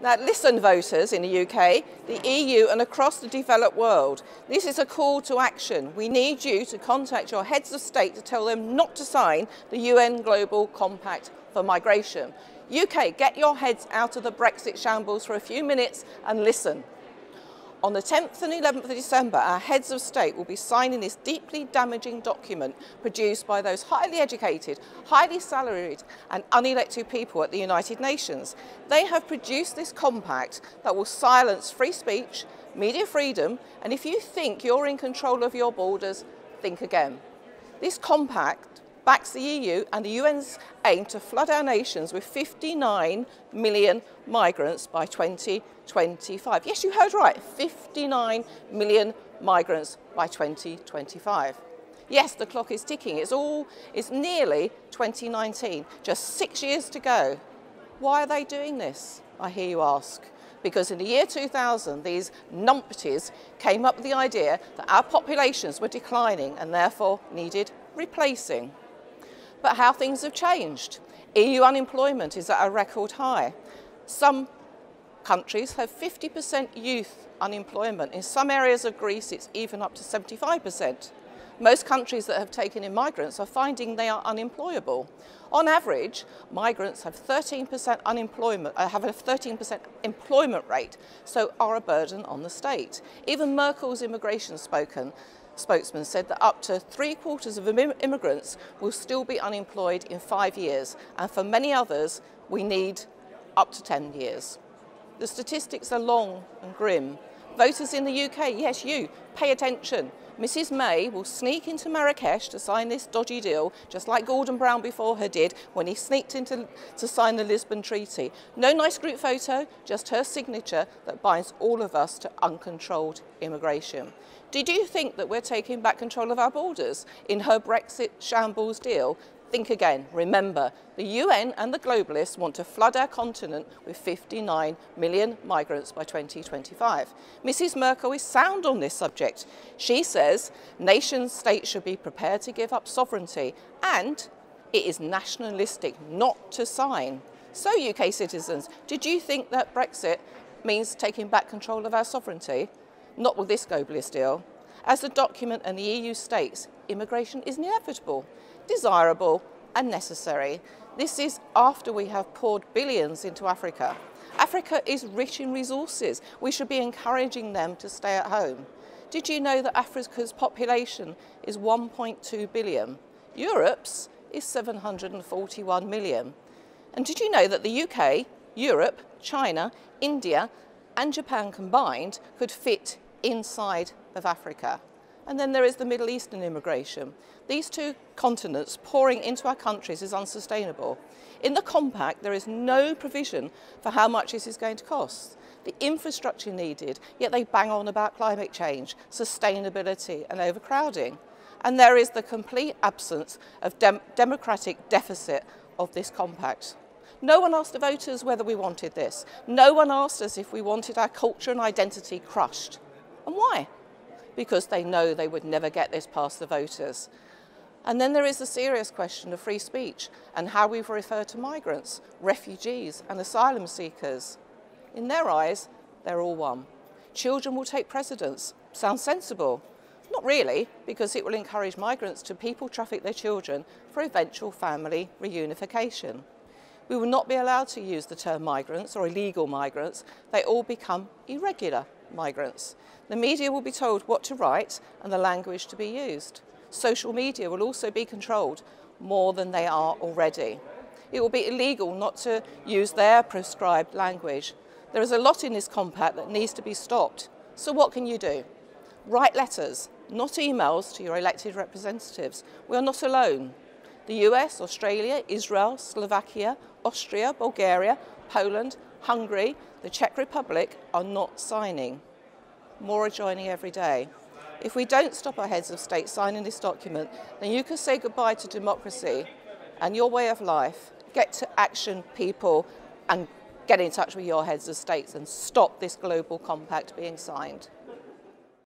Now listen, voters in the UK, the EU and across the developed world. This is a call to action. We need you to contact your heads of state to tell them not to sign the UN Global Compact for Migration. UK, get your heads out of the Brexit shambles for a few minutes and listen. On the 10th and 11th of December, our heads of state will be signing this deeply damaging document produced by those highly educated, highly salaried and unelected people at the United Nations. They have produced this compact that will silence free speech, media freedom, and if you think you're in control of your borders, think again. This compact backs the EU and the UN's aim to flood our nations with 59 million migrants by 2025. Yes, you heard right, 59 million migrants by 2025. Yes, the clock is ticking. It's nearly 2019, just 6 years to go. Why are they doing this, I hear you ask? Because in the year 2000, these numpties came up with the idea that our populations were declining and therefore needed replacing. But how things have changed. EU unemployment is at a record high. Some countries have 50% youth unemployment. In some areas of Greece, it's even up to 75%. Most countries that have taken in migrants are finding they are unemployable. On average, migrants have 13% unemployment, have a 13% employment rate, so are a burden on the state. Even Merkel's immigration spokesman said that up to 3/4 of immigrants will still be unemployed in 5 years, and for many others, we need up to 10 years. The statistics are long and grim. Voters in the UK, yes, you, pay attention. Mrs May will sneak into Marrakesh to sign this dodgy deal, just like Gordon Brown before her did when he sneaked in to sign the Lisbon Treaty. No nice group photo, just her signature that binds all of us to uncontrolled immigration. Did you think that we're taking back control of our borders in her Brexit shambles deal? Think again. Remember, the UN and the globalists want to flood our continent with 59 million migrants by 2025. Mrs Merkel is sound on this subject. She says nation states should be prepared to give up sovereignty and it is nationalistic not to sign. So UK citizens, did you think that Brexit means taking back control of our sovereignty? Not with this globalist deal. As the document and the EU states, immigration is inevitable, desirable and necessary. This is after we have poured billions into Africa. Africa is rich in resources. We should be encouraging them to stay at home. Did you know that Africa's population is 1.2 billion? Europe's is 741 million. And did you know that the UK, Europe, China, India and Japan combined could fit inside of Africa? And then there is the Middle Eastern immigration. These two continents pouring into our countries is unsustainable. In the compact, there is no provision for how much this is going to cost. The infrastructure needed, yet they bang on about climate change, sustainability and overcrowding. And there is the complete absence of democratic deficit of this compact. No one asked the voters whether we wanted this. No one asked us if we wanted our culture and identity crushed. And why? Because they know they would never get this past the voters. And then there is the serious question of free speech and how we refer to migrants, refugees and asylum seekers. In their eyes, they're all one. Children will take precedence. Sounds sensible. Not really, because it will encourage migrants to people traffic their children for eventual family reunification. We will not be allowed to use the term migrants or illegal migrants. They all become irregular migrants. The media will be told what to write and the language to be used. Social media will also be controlled more than they are already. It will be illegal not to use their prescribed language. There is a lot in this compact that needs to be stopped. So what can you do? Write letters, not emails, to your elected representatives. We are not alone. The US, Australia, Israel, Slovakia, Austria, Bulgaria, Poland, Hungary, the Czech Republic are not signing. More are joining every day. If we don't stop our heads of state signing this document, then you can say goodbye to democracy and your way of life. Get to action, people, and get in touch with your heads of states and stop this global compact being signed.